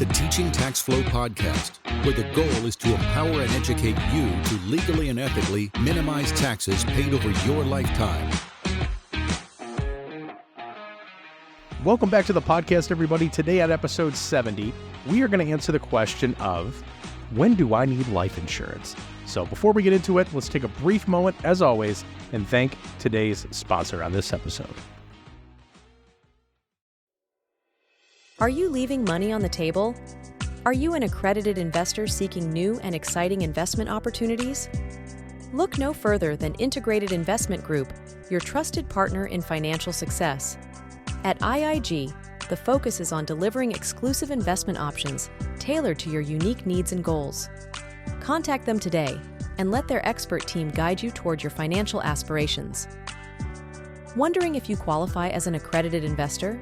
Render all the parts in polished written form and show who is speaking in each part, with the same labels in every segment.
Speaker 1: the Teaching Tax Flow podcast, where the goal is to empower and educate you to legally and ethically minimize taxes paid over your lifetime.
Speaker 2: Welcome back to the podcast, everybody. Today at episode 70, we are going to answer the question of, when do I need life insurance? So before we get into it, let's take a brief moment, as always, and thank today's sponsor on this episode.
Speaker 3: Are you leaving money on the table? Are you an accredited investor seeking new and exciting investment opportunities? Look no further than Integrated Investment Group, your trusted partner in financial success. At IIG, the focus is on delivering exclusive investment options tailored to your unique needs and goals. Contact them today and let their expert team guide you toward your financial aspirations. Wondering if you qualify as an accredited investor?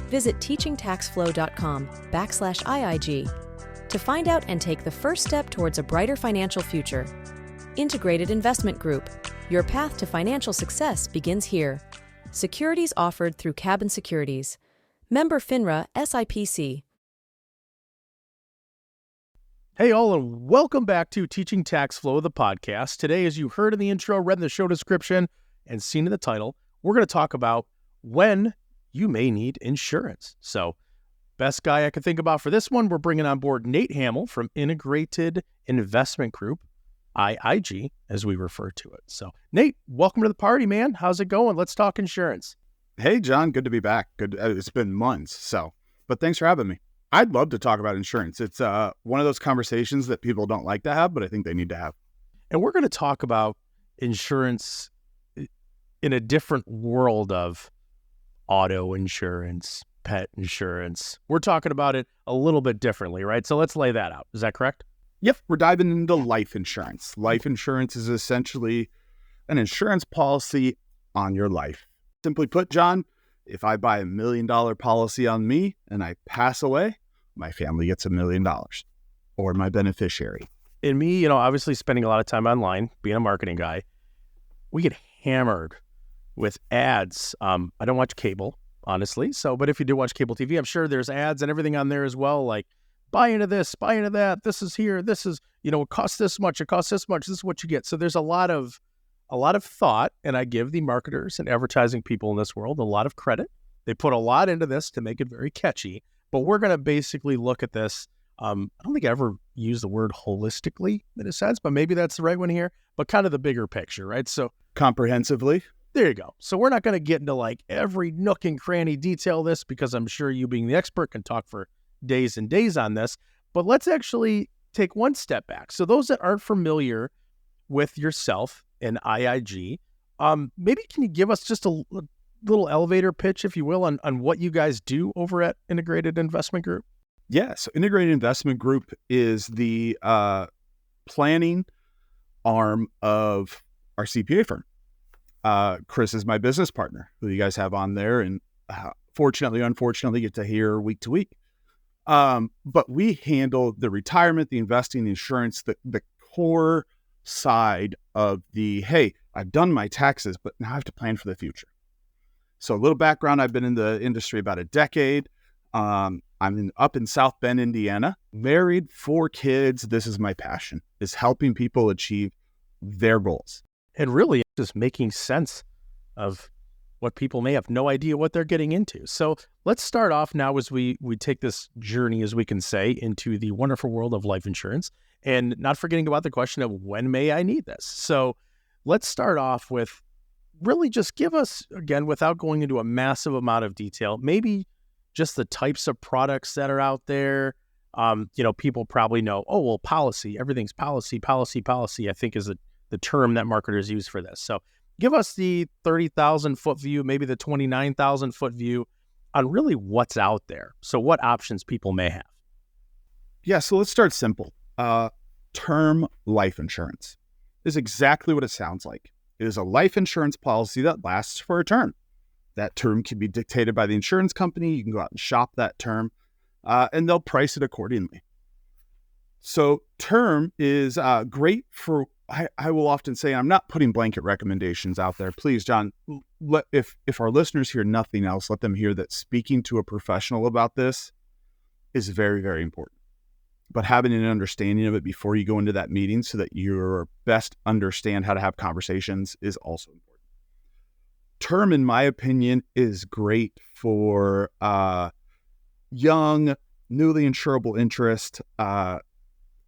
Speaker 3: Visit teachingtaxflow.com/IIG to find out and take the first step towards a brighter financial future. Integrated Investment Group, your path to financial success begins here. Securities offered through Cabin Securities. Member FINRA SIPC.
Speaker 2: Hey all, and welcome back to Teaching Tax Flow, the podcast. Today, as you heard in the intro, read in the show description, and seen in the title, we're going to talk about when you may need insurance. So, best guy I could think about for this one, we're bringing on board Nate Hamil from Integrated Investment Group, IIG, as we refer to it. So, Nate, welcome to the party, man. How's it going? Let's talk insurance.
Speaker 4: Hey, John, good to be back. Good. It's been months, but thanks for having me. I'd love to talk about insurance. It's one of those conversations that people don't like to have, but I think they need to have.
Speaker 2: And we're going to talk about insurance in a different world of auto insurance, pet insurance. We're talking about it a little bit differently, right? So let's lay that out. Is that correct?
Speaker 4: Yep, we're diving into life insurance. Life insurance is essentially an insurance policy on your life. Simply put, John, if I buy $1 million policy on me and I pass away, my family gets $1 million, or my beneficiary.
Speaker 2: And me, obviously spending a lot of time online, being a marketing guy, we get hammered with ads. I don't watch cable, honestly. But if you do watch cable TV, I'm sure there's ads and everything on there as well. Like, buy into this, buy into that. This is here. This is, it costs this much. It costs this much. This is what you get. So there's a lot of thought, and I give the marketers and advertising people in this world a lot of credit. They put a lot into this to make it very catchy. But we're going to basically look at this. I don't think I ever used the word holistically in a sense, but maybe that's the right one here. But kind of the bigger picture, right? So
Speaker 4: comprehensively.
Speaker 2: There you go. So we're not going to get into like every nook and cranny detail of this, because I'm sure you being the expert can talk for days and days on this. But let's actually take one step back. So those that aren't familiar with yourself and IIG, maybe can you give us just a little elevator pitch, if you will, on what you guys do over at Integrated Investment Group?
Speaker 4: Yeah. So Integrated Investment Group is the planning arm of our CPA firm. Chris is my business partner, who you guys have on there, and fortunately, unfortunately, get to hear week to week. But we handle the retirement, the investing, the insurance, the core side of the, hey, I've done my taxes, but now I have to plan for the future. So a little background, I've been in the industry about a decade. I'm up in South Bend, Indiana, married, 4 kids. This is my passion, is helping people achieve their goals.
Speaker 2: And really just making sense of what people may have no idea what they're getting into. So let's start off now as we take this journey, as we can say, into the wonderful world of life insurance, and not forgetting about the question of when may I need this. So let's start off with really just give us, again, without going into a massive amount of detail, maybe just the types of products that are out there. People probably know, policy, everything's policy, I think is the term that marketers use for this. So give us the 30,000 foot view, maybe the 29,000 foot view on really what's out there. So what options people may have.
Speaker 4: Yeah, so let's start simple. Term life insurance is exactly what it sounds like. It is a life insurance policy that lasts for a term. That term can be dictated by the insurance company. You can go out and shop that term, and they'll price it accordingly. So term is great for, I will often say, I'm not putting blanket recommendations out there. Please, John, if our listeners hear nothing else, let them hear that speaking to a professional about this is very, very important. But having an understanding of it before you go into that meeting so that you best understand how to have conversations is also important. Term, in my opinion, is great for young, newly insurable interest,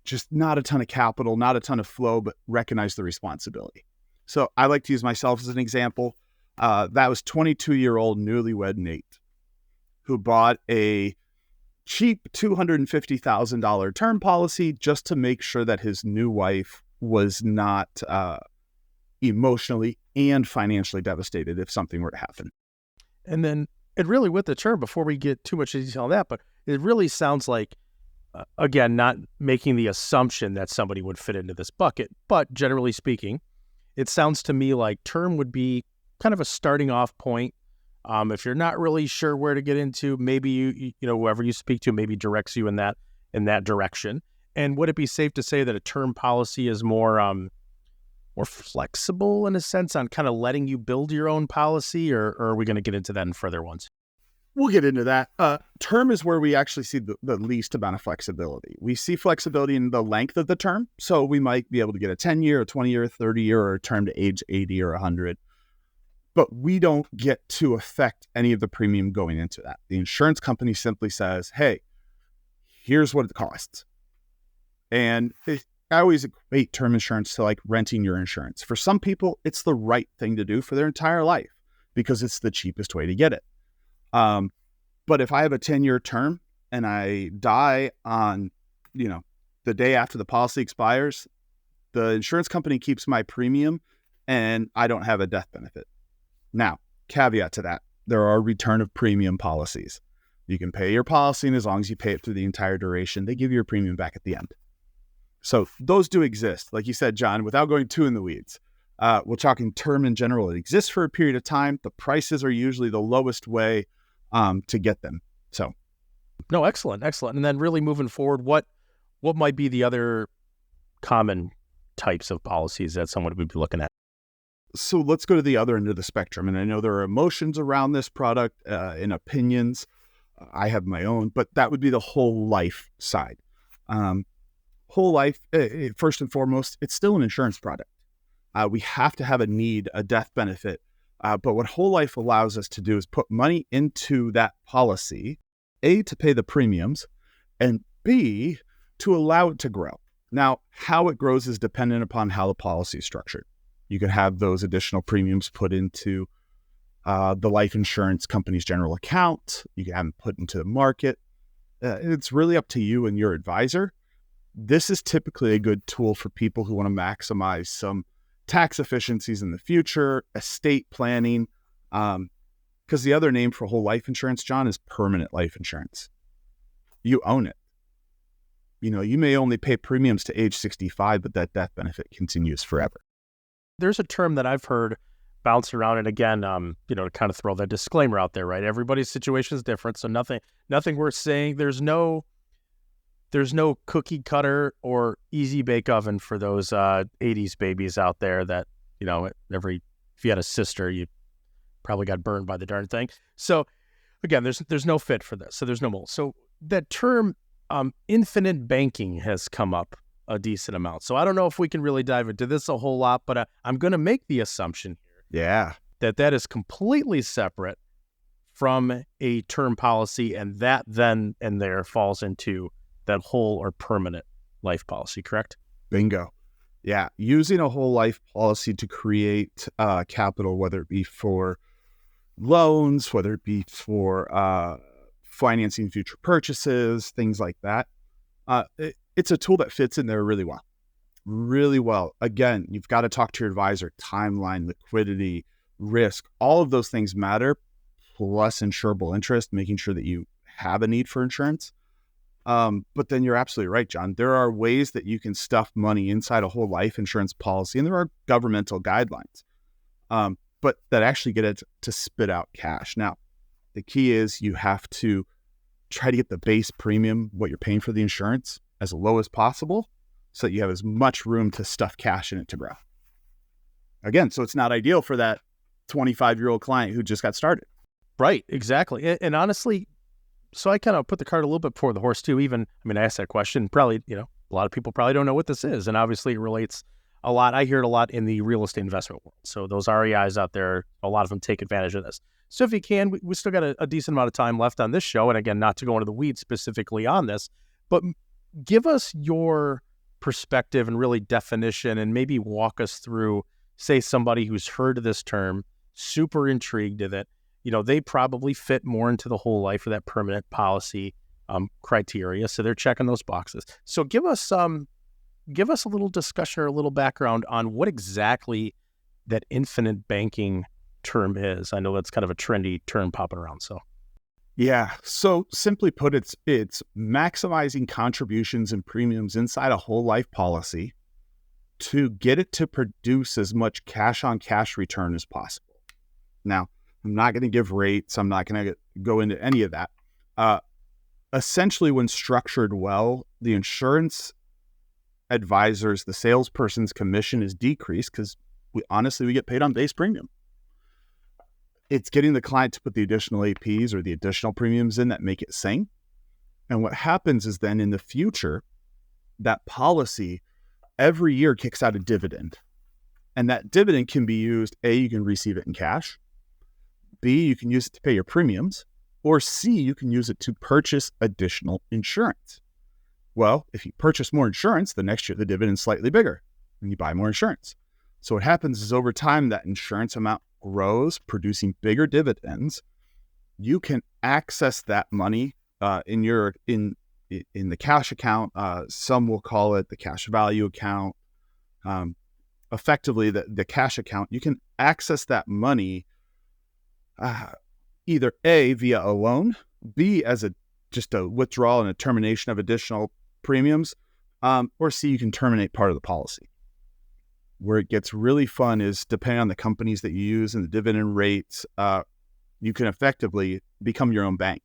Speaker 4: just not a ton of capital, not a ton of flow, but recognize the responsibility. So I like to use myself as an example. That was 22-year-old newlywed Nate, who bought a cheap $250,000 term policy just to make sure that his new wife was not emotionally and financially devastated if something were to happen.
Speaker 2: And then it really, with the term, before we get too much detail on that, but it really sounds like, again, not making the assumption that somebody would fit into this bucket, but generally speaking, it sounds to me like term would be kind of a starting off point. If you're not really sure where to get into, maybe you know, whoever you speak to maybe directs you in that direction. And would it be safe to say that a term policy is more flexible in a sense on kind of letting you build your own policy, or are we going to get into that in further ones?
Speaker 4: We'll get into that. Term is where we actually see the least amount of flexibility. We see flexibility in the length of the term. So we might be able to get a 10-year, a 20-year, 30-year, or a term to age 80 or 100. But we don't get to affect any of the premium going into that. The insurance company simply says, hey, here's what it costs. And I always equate term insurance to like renting your insurance. For some people, it's the right thing to do for their entire life because it's the cheapest way to get it. But if I have a 10-year term and I die on, the day after the policy expires, the insurance company keeps my premium and I don't have a death benefit. Now, caveat to that, there are return of premium policies. You can pay your policy, and as long as you pay it through the entire duration, they give you your premium back at the end. So those do exist. Like you said, John, without going too in the weeds, we're talking term in general. It exists for a period of time. The prices are usually the lowest way to get them. So,
Speaker 2: no, excellent. And then really moving forward, what might be the other common types of policies that someone would be looking at?
Speaker 4: So let's go to the other end of the spectrum. And I know there are emotions around this product and opinions. I have my own, but that would be the whole life side. Whole life, first and foremost, it's still an insurance product. We have to have a death benefit. But what whole life allows us to do is put money into that policy, A, to pay the premiums, and B, to allow it to grow. Now, how it grows is dependent upon how the policy is structured. You can have those additional premiums put into the life insurance company's general account. You can have them put into the market. It's really up to you and your advisor. This is typically a good tool for people who want to maximize some tax efficiencies in the future, estate planning, because the other name for whole life insurance, John, is permanent life insurance. You own it. You may only pay premiums to age 65, but that death benefit continues forever.
Speaker 2: There's a term that I've heard bounce around, and again, to kind of throw that disclaimer out there, right? Everybody's situation is different, so nothing worth saying. There's no cookie cutter or easy bake oven for those 80s babies out there that, if you had a sister, you probably got burned by the darn thing. So again, there's no fit for this. So there's no mold. So that term, infinite banking, has come up a decent amount. So I don't know if we can really dive into this a whole lot, but I'm going to make the assumption here that is completely separate from a term policy, and that then and there falls into that whole or permanent life policy, correct?
Speaker 4: Bingo. Yeah. Using a whole life policy to create capital, whether it be for loans, whether it be for financing future purchases, things like that. It's a tool that fits in there really well. Really well. Again, you've got to talk to your advisor. Timeline, liquidity, risk, all of those things matter, plus insurable interest, making sure that you have a need for insurance. But then you're absolutely right, John. There are ways that you can stuff money inside a whole life insurance policy, and there are governmental guidelines, but that actually get it to spit out cash. Now, the key is you have to try to get the base premium, what you're paying for the insurance, as low as possible so that you have as much room to stuff cash in it to grow. Again, so it's not ideal for that 25-year-old client who just got started.
Speaker 2: Right, exactly. And honestly, So I kind of put the cart a little bit before the horse too. Even, I mean, I asked that question, probably, a lot of people probably don't know what this is. And obviously it relates a lot. I hear it a lot in the real estate investment world. So those REIs out there, a lot of them take advantage of this. So if you can, we still got a decent amount of time left on this show. And again, not to go into the weeds specifically on this, but give us your perspective and really definition, and maybe walk us through, say, somebody who's heard of this term, super intrigued with it. They probably fit more into the whole life of that permanent policy criteria. So they're checking those boxes. So give us a little discussion or a little background on what exactly that infinite banking term is. I know that's kind of a trendy term popping around. So
Speaker 4: Yeah. So simply put, it's maximizing contributions and premiums inside a whole life policy to get it to produce as much cash on cash return as possible. Now, I'm not going to give rates. I'm not going to go into any of that. Essentially, when structured well, the insurance advisors, the salesperson's commission is decreased because we get paid on base premium. It's getting the client to put the additional APs or the additional premiums in that make it sing. And what happens is then in the future, that policy every year kicks out a dividend. And that dividend can be used, A, you can receive it in cash. B, you can use it to pay your premiums. Or C, you can use it to purchase additional insurance. Well, if you purchase more insurance, the next year the dividend's slightly bigger and you buy more insurance. So what happens is over time, that insurance amount grows, producing bigger dividends. You can access that money in the cash account. Some will call it the cash value account. Effectively, the cash account, you can access that money either A, via a loan, B, as just a withdrawal and a termination of additional premiums, or C, you can terminate part of the policy. Where it gets really fun is, depending on the companies that you use and the dividend rates, you can effectively become your own bank.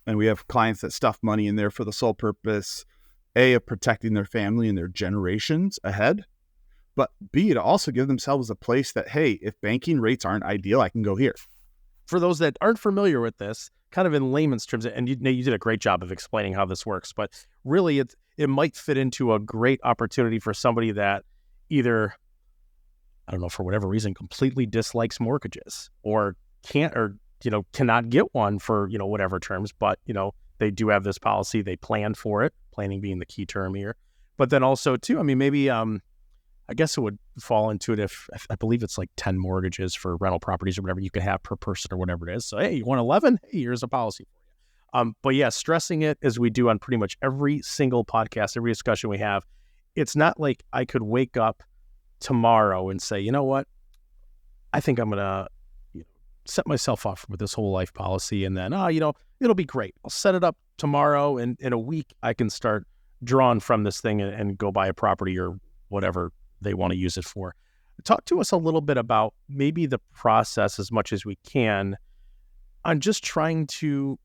Speaker 4: And we have clients that stuff money in there for the sole purpose, A, of protecting their family and their generations ahead, but B, to also give themselves a place that, hey, if banking rates aren't ideal, I can go here.
Speaker 2: For those that aren't familiar with this, kind of in layman's terms, and you did a great job of explaining how this works, but really it might fit into a great opportunity for somebody that either, I don't know, for whatever reason, completely dislikes mortgages or can't, or, cannot get one for, whatever terms, but, they do have this policy, they plan for it, planning being the key term here. But then also too, I mean, maybe, I guess it would fall into it if I believe it's like 10 mortgages for rental properties or whatever you could have per person or whatever it is. So, hey, you want 11? Hey, here's a policy for you. But yeah, stressing it as we do on pretty much every single podcast, every discussion we have, it's not like I could wake up tomorrow and say, you know what, I think I'm going to set myself off with this whole life policy. And then, it'll be great. I'll set it up tomorrow. And in a week, I can start drawing from this thing and go buy a property or whatever they want to use it for. Talk to us a little bit about maybe the process as much as we can on just trying to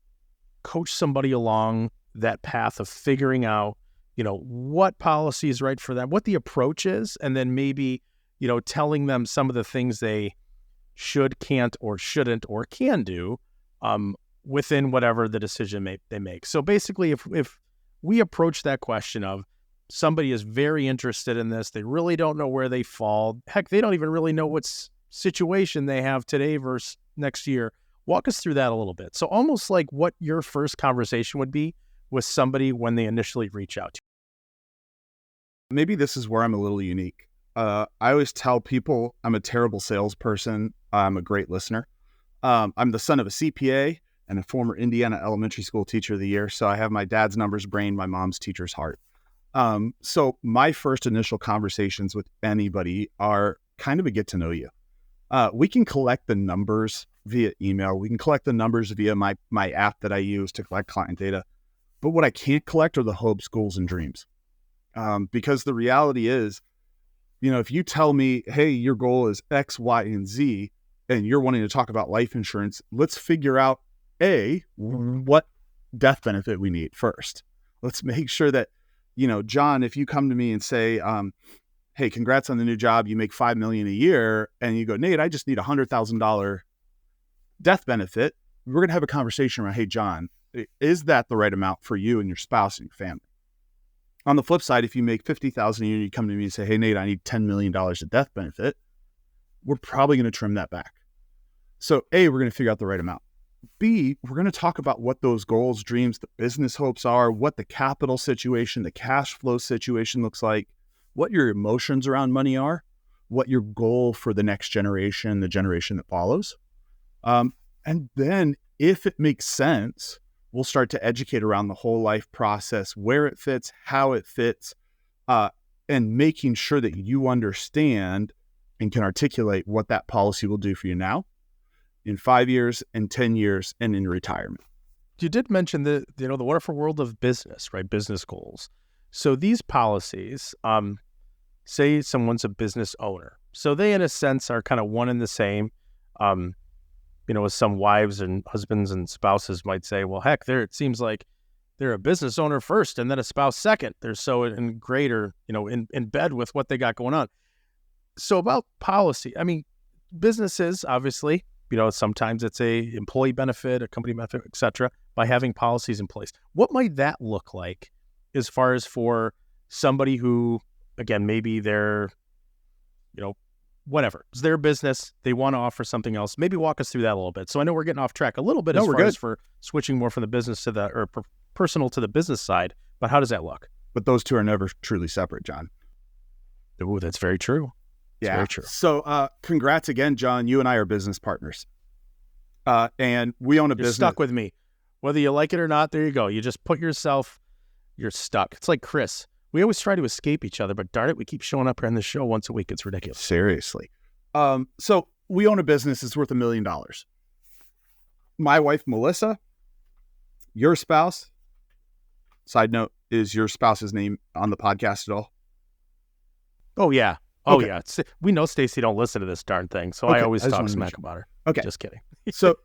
Speaker 2: coach somebody along that path of figuring out, what policy is right for them, what the approach is, and then maybe, telling them some of the things they should, can't, or shouldn't, or can do within whatever the decision they make. So basically, if we approach that question of somebody is very interested in this, they really don't know where they fall. Heck, they don't even really know what situation they have today versus next year. Walk us through that a little bit. So almost like what your first conversation would be with somebody when they initially reach out to you.
Speaker 4: Maybe this is where I'm a little unique. I always tell people I'm a terrible salesperson. I'm a great listener. I'm the son of a CPA and a former Indiana elementary school teacher of the year. So I have my dad's numbers brain, my mom's teacher's heart. So my first initial conversations with anybody are kind of a get to know you. We can collect the numbers via email. We can collect the numbers via my app that I use to collect client data. But what I can't collect are the hopes, goals, and dreams. Because the reality is, if you tell me, hey, your goal is X, Y, and Z, and you're wanting to talk about life insurance, let's figure out, A, what death benefit we need first. Let's make sure that, John, if you come to me and say, hey, congrats on the new job, you make $5 million a year, and you go, Nate, I just need $100,000 death benefit. We're going to have a conversation around, hey, John, Is that the right amount for you and your spouse and your family? On the flip side, if you make $50,000 a year, you come to me and say, hey, Nate, I need $10 million of death benefit. We're probably going to trim that back. So A, we're going to figure out the right amount. B, we're going to talk about what those goals, dreams, the business hopes are, what the capital situation, the cash flow situation looks like, what your emotions around money are, what your goal for the next generation, the generation that follows. And then if it makes sense, we'll start to educate around the whole life process, where it fits, how it fits, and making sure that you understand and can articulate what that policy will do for you now, in 5 years, in 10 years, and in retirement.
Speaker 2: You did mention the wonderful world of business, right? Business goals. So these policies, say someone's a business owner. So they, in a sense, are kind of one and the same. As some wives and husbands and spouses might say, well, heck, it seems like they're a business owner first and then a spouse second. They're so in greater, in bed with what they got going on. So about policy, I mean, businesses, obviously, sometimes it's a employee benefit, a company benefit, et cetera, by having policies in place. What might that look like as far as for somebody who, again, maybe they're, whatever, it's their business, they want to offer something else. Maybe walk us through that a little bit. So I know we're getting off track a little bit as for switching more from the business to the, personal to the business side, but how does that look?
Speaker 4: But those two are never truly separate, John.
Speaker 2: Oh, that's very true.
Speaker 4: Yeah.
Speaker 2: Very true.
Speaker 4: So congrats again, John. You and I are business partners. And we own a business.
Speaker 2: You're stuck with me. Whether you like it or not, there you go. You just you're stuck. It's like Chris. We always try to escape each other, but darn it, we keep showing up here on the show once a week. It's ridiculous.
Speaker 4: Seriously. So we own a business. It's worth $1 million. My wife, Melissa, your spouse, side note, is your spouse's name on the podcast at all?
Speaker 2: Oh, yeah. Oh, yeah. We know Stacy don't listen to this darn thing, so I always talk smack about her.
Speaker 4: Okay.
Speaker 2: Just kidding.
Speaker 4: So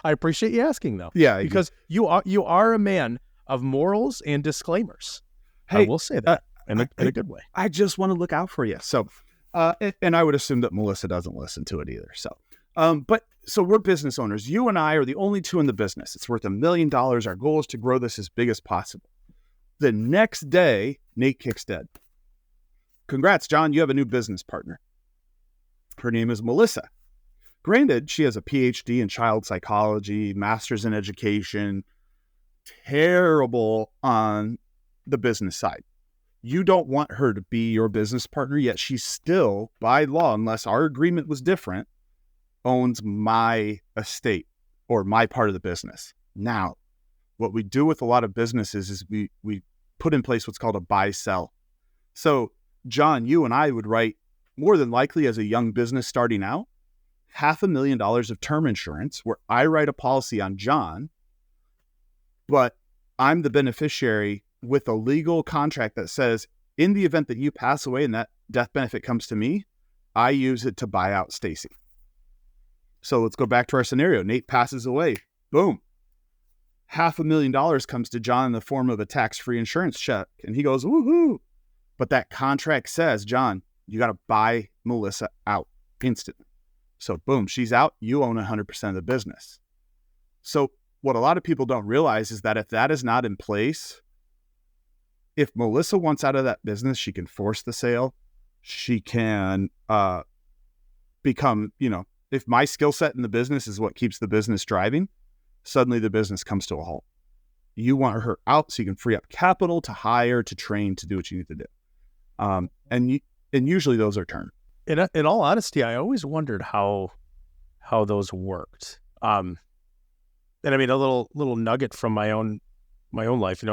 Speaker 2: I appreciate you asking, though.
Speaker 4: Yeah.
Speaker 2: Because you are a man of morals and disclaimers.
Speaker 4: Hey,
Speaker 2: I will say that in a good way.
Speaker 4: I just want to look out for you. So, and I would assume that Melissa doesn't listen to it either. So, so we're business owners. You and I are the only two in the business. It's worth $1 million. Our goal is to grow this as big as possible. The next day, Nate kicks dead. Congrats, John. You have a new business partner. Her name is Melissa. Granted, she has a PhD in child psychology, master's in education, terrible on the business side. You don't want her to be your business partner, yet she's still, by law, unless our agreement was different, owns my estate or my part of the business. Now, what we do with a lot of businesses is we put in place what's called a buy-sell. So, John, you and I would write, more than likely as a young business starting out, $500,000 of term insurance where I write a policy on John, but I'm the beneficiary with a legal contract that says, in the event that you pass away and that death benefit comes to me, I use it to buy out Stacy. So let's go back to our scenario. Nate passes away. Boom. $500,000 comes to John in the form of a tax-free insurance check. And he goes, woohoo. But that contract says, John, you got to buy Melissa out instantly. So boom, she's out. You own 100% of the business. So what a lot of people don't realize is that if that is not in place, if Melissa wants out of that business, she can force the sale. She can become, if my skill set in the business is what keeps the business driving, suddenly the business comes to a halt. You want her out so you can free up capital to hire, to train, to do what you need to do. And usually those are term.
Speaker 2: In all honesty, I always wondered how those worked. And I mean, a little nugget from my own life,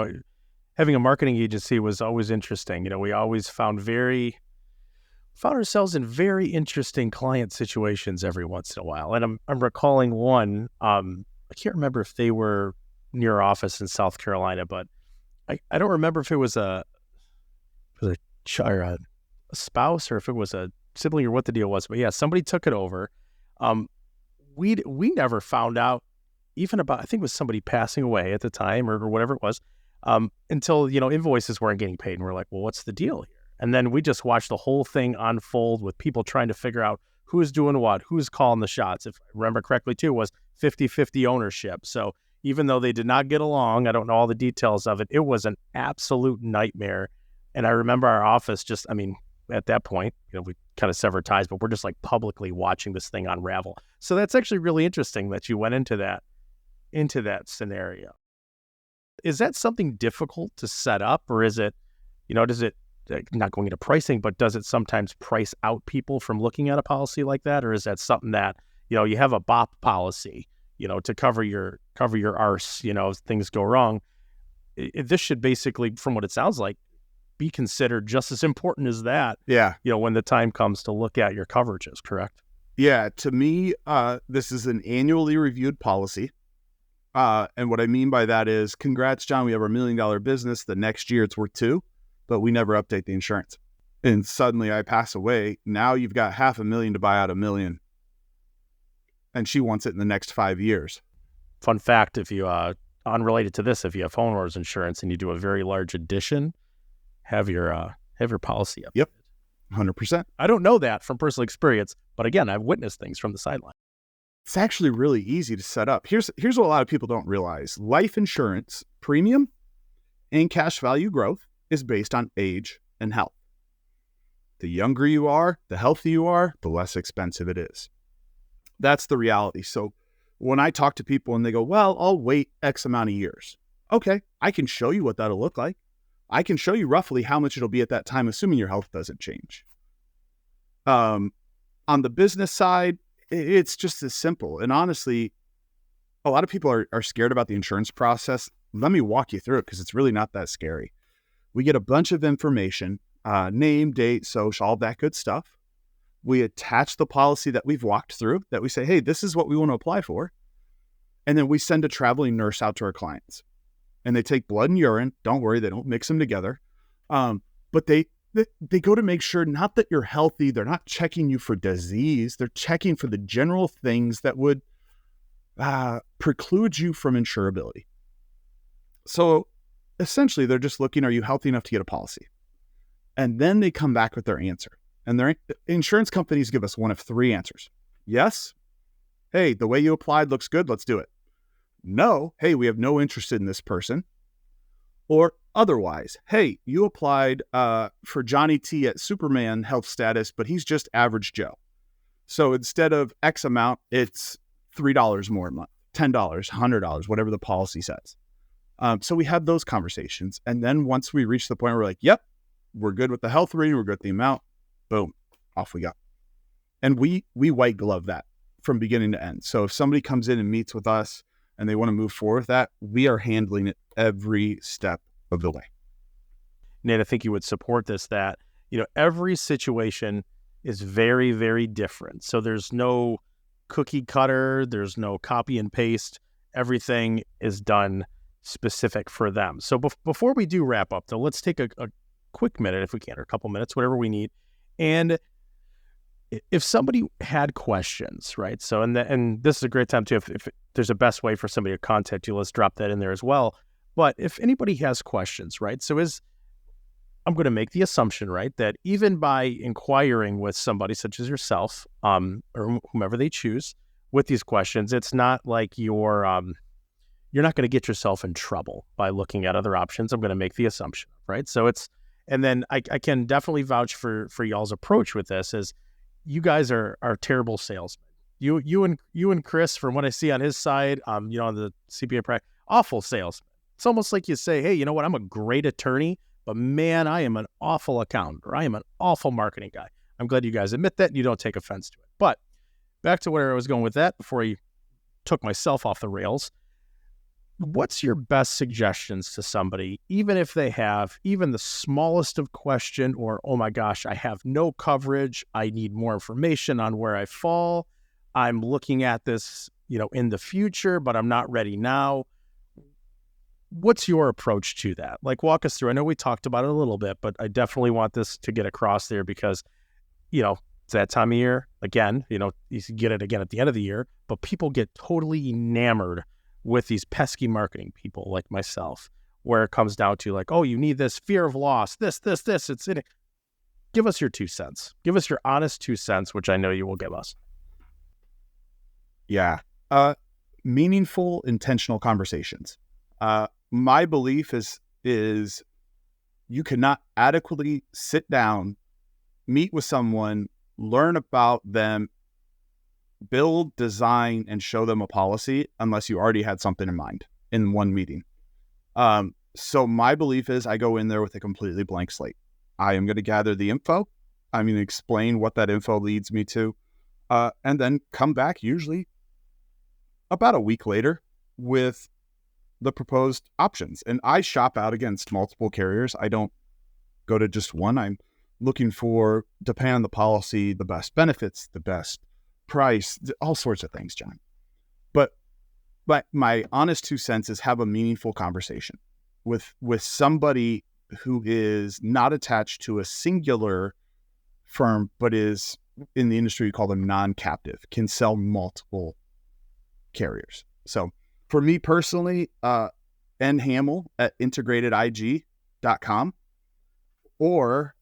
Speaker 2: having a marketing agency was always interesting. We always found ourselves in very interesting client situations every once in a while. And I'm recalling one, I can't remember if they were near our office in South Carolina, but I don't remember if it was a spouse or if it was a sibling or what the deal was. But yeah, somebody took it over. We never found out even about, I think it was somebody passing away at the time or whatever it was, until, invoices weren't getting paid. And we're like, well, what's the deal here? And then we just watched the whole thing unfold with people trying to figure out who's doing what, who's calling the shots. If I remember correctly too, was 50-50 ownership. So even though they did not get along. I don't know all the details of it. It was an absolute nightmare. And I remember our office at that point, we kind of severed ties, but we're just like publicly watching this thing unravel. So that's actually really interesting that you went into that scenario. Is that something difficult to set up, or is it, does it, not going into pricing, but does it sometimes price out people from looking at a policy like that? Or is that something that, you have a BOP policy, to cover your arse, if things go wrong? This should basically, from what it sounds like, be considered just as important as that.
Speaker 4: Yeah.
Speaker 2: When the time comes to look at your coverages, correct?
Speaker 4: Yeah. To me, this is an annually reviewed policy. And what I mean by that is, congrats, John, we have our $1 million business. The next year it's worth $2 million, but we never update the insurance. And suddenly I pass away. Now you've got $500,000 to buy out $1 million. And she wants it in the next 5 years.
Speaker 2: Fun fact, if you, unrelated to this, if you have homeowners insurance and you do a very large addition, have your policy up.
Speaker 4: Yep. 100%.
Speaker 2: I don't know that from personal experience, but again, I've witnessed things from the sideline.
Speaker 4: It's actually really easy to set up. Here's what a lot of people don't realize. Life insurance premium and cash value growth is based on age and health. The younger you are, the healthier you are, the less expensive it is. That's the reality. So when I talk to people and they go, well, I'll wait X amount of years. Okay, I can show you what that'll look like. I can show you roughly how much it'll be at that time, assuming your health doesn't change. On the business side, it's just as simple. And honestly, a lot of people are scared about the insurance process. Let me walk you through it because it's really not that scary. We get a bunch of information, name, date, social, all that good stuff. We attach the policy that we've walked through, that we say, hey, this is what we want to apply for. And then we send a traveling nurse out to our clients. And they take blood and urine. Don't worry, they don't mix them together. But they go to make sure not that you're healthy. They're not checking you for disease. They're checking for the general things that would preclude you from insurability. So essentially, they're just looking, are you healthy enough to get a policy? And then they come back with their answer. And their insurance companies give us one of 3 answers. Yes. Hey, the way you applied looks good. Let's do it. No. Hey, we have no interest in this person. Or otherwise, hey, you applied for Johnny T at Superman health status, but he's just average Joe. So instead of X amount, it's $3 more a month, $10, $100, whatever the policy says. So we have those conversations. And then once we reach the point where we're like, yep, we're good with the health rating, we're good with the amount, boom, off we go. And we white glove that from beginning to end. So if somebody comes in and meets with us and they want to move forward with that, we are handling it every step of the way.
Speaker 2: Nate, I think you would support this, that, every situation is very, very different. So there's no cookie cutter, there's no copy and paste. Everything is done specific for them. So before we do wrap up, though, let's take a quick minute, if we can, or a couple minutes, whatever we need. And if somebody had questions, right? So, and this is a great time too, if there's a best way for somebody to contact you, let's drop that in there as well. But if anybody has questions, right? So I'm going to make the assumption, right, that even by inquiring with somebody such as yourself, or whomever they choose with these questions, it's not like you're not going to get yourself in trouble by looking at other options. I'm going to make the assumption, right? So and then I can definitely vouch for y'all's approach with this, is you guys are terrible salesmen. You and Chris, from what I see on his side, on the CPA practice, awful salesman. It's almost like you say, hey, you know what? I'm a great attorney, but man, I am an awful accountant, or I am an awful marketing guy. I'm glad you guys admit that and you don't take offense to it. But back to where I was going with that before I took myself off the rails. What's your best suggestions to somebody, even if they have even the smallest of question, or, oh my gosh, I have no coverage, I need more information on where I fall, I'm looking at this, in the future, but I'm not ready now. What's your approach to that? Like, walk us through. I know we talked about it a little bit, but I definitely want this to get across there because, it's that time of year. Again, you get it again at the end of the year, but people get totally enamored with these pesky marketing people like myself, where it comes down to like, oh, you need this fear of loss, this, it's in it. Give us your 2 cents. Give us your honest 2 cents, which I know you will give us.
Speaker 4: Yeah. meaningful, intentional conversations. My belief is you cannot adequately sit down, meet with someone, learn about them, build, design, and show them a policy unless you already had something in mind in one meeting. So my belief is I go in there with a completely blank slate. I am going to gather the info. I'm going to explain what that info leads me to, and then come back usually about a week later with the proposed options. And I shop out against multiple carriers. I don't go to just one. I'm looking for, depending on the policy, the best benefits, the best price, all sorts of things, John. But my honest 2 cents is have a meaningful conversation with somebody who is not attached to a singular firm, but is, in the industry, you call them non-captive, can sell multiple carriers. So for me personally, Hamil at integratedig.com, or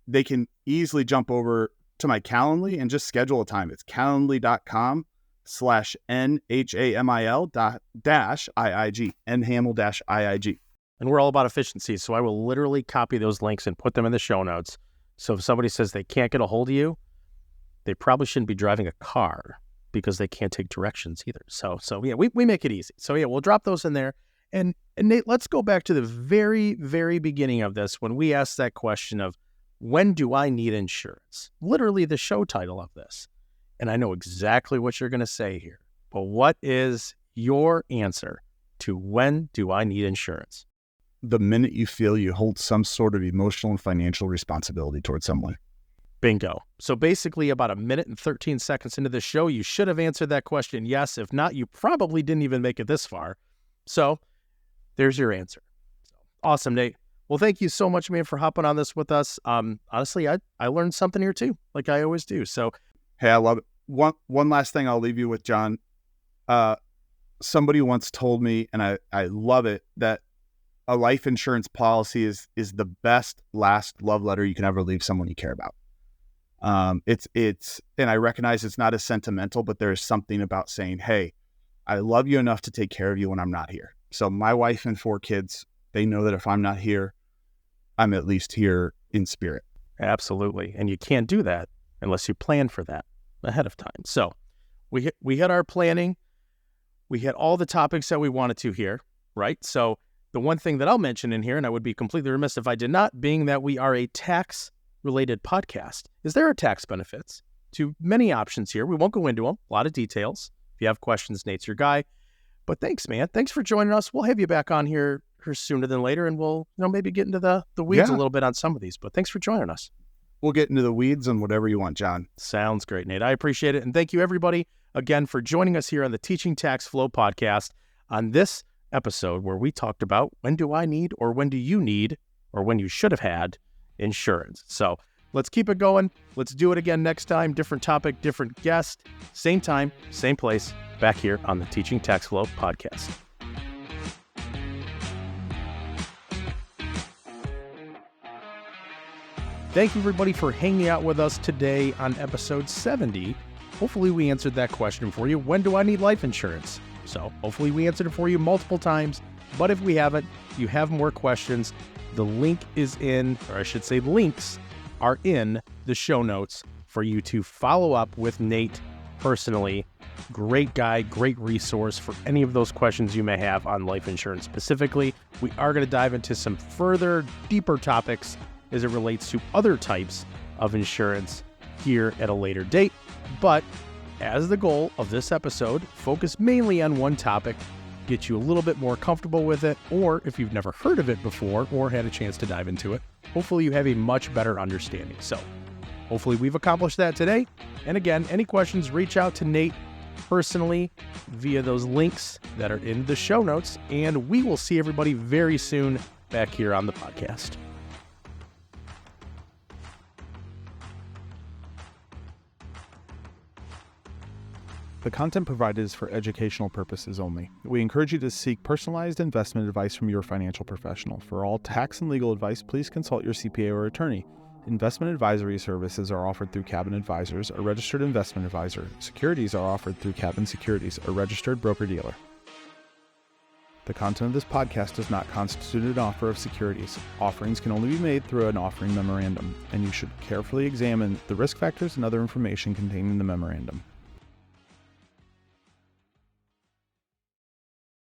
Speaker 4: they can easily jump over to my Calendly and just schedule a time. It's calendly.com/NHAMIL-IIG, nhamil-IIG.
Speaker 2: And we're all about efficiency, so I will literally copy those links and put them in the show notes. So if somebody says they can't get a hold of you, they probably shouldn't be driving a car because they can't take directions either. So yeah, we make it easy. So yeah, we'll drop those in there. And Nate, let's go back to the very, very beginning of this when we asked that question of, when do I need insurance? Literally the show title of this. And I know exactly what you're going to say here. But what is your answer to when do I need insurance?
Speaker 4: The minute you feel you hold some sort of emotional and financial responsibility towards someone.
Speaker 2: Bingo. So basically about a minute and 13 seconds into the show, you should have answered that question yes. If not, you probably didn't even make it this far. So there's your answer. Awesome, Nate. Well, thank you so much, man, for hopping on this with us. Honestly, I learned something here too, like I always do. So,
Speaker 4: hey, I love it. One last thing I'll leave you with, John. Somebody once told me, and I love it, that a life insurance policy is the best last love letter you can ever leave someone you care about. It's and I recognize it's not as sentimental, but there's something about saying, hey, I love you enough to take care of you when I'm not here. So my wife and 4 kids, they know that if I'm not here, I'm at least here in spirit.
Speaker 2: Absolutely. And you can't do that unless you plan for that ahead of time. So we had our planning. We had all the topics that we wanted to here, right? So the one thing that I'll mention in here, and I would be completely remiss if I did not, being that we are a tax-related podcast, is there are tax benefits to many options here. We won't go into them, a lot of details. If you have questions, Nate's your guy. But thanks, man. Thanks for joining us. We'll have you back on here sooner than later, and we'll maybe get into the weeds a little bit on some of these. But thanks for joining us.
Speaker 4: We'll get into the weeds and whatever you want, John.
Speaker 2: Sounds great, Nate. I appreciate it. And thank you, everybody, again, for joining us here on the Teaching Tax Flow podcast on this episode where we talked about when do I need, or when do you need, or when you should have had insurance. So let's keep it going. Let's do it again next time. Different topic, different guest, same time, same place, back here on the Teaching Tax Flow podcast. Thank you, everybody, for hanging out with us today on episode 70. Hopefully we answered that question for you. When do I need life insurance? So hopefully we answered it for you multiple times. But if we haven't, you have more questions, the link is in, or I should say links are in the show notes for you to follow up with Nate personally. Great guy, great resource for any of those questions you may have on life insurance specifically. We are going to dive into some further, deeper topics as it relates to other types of insurance here at a later date. But as the goal of this episode, focus mainly on one topic, get you a little bit more comfortable with it, or if you've never heard of it before or had a chance to dive into it, hopefully you have a much better understanding. So hopefully we've accomplished that today. And again, any questions, reach out to Nate personally via those links that are in the show notes, and we will see everybody very soon back here on the podcast.
Speaker 4: The content provided is for educational purposes only. We encourage you to seek personalized investment advice from your financial professional. For all tax and legal advice, please consult your CPA or attorney. Investment advisory services are offered through Cabin Advisors, a registered investment advisor. Securities are offered through Cabin Securities, a registered broker-dealer. The content of this podcast does not constitute an offer of securities. Offerings can only be made through an offering memorandum, and you should carefully examine the risk factors and other information contained in the memorandum.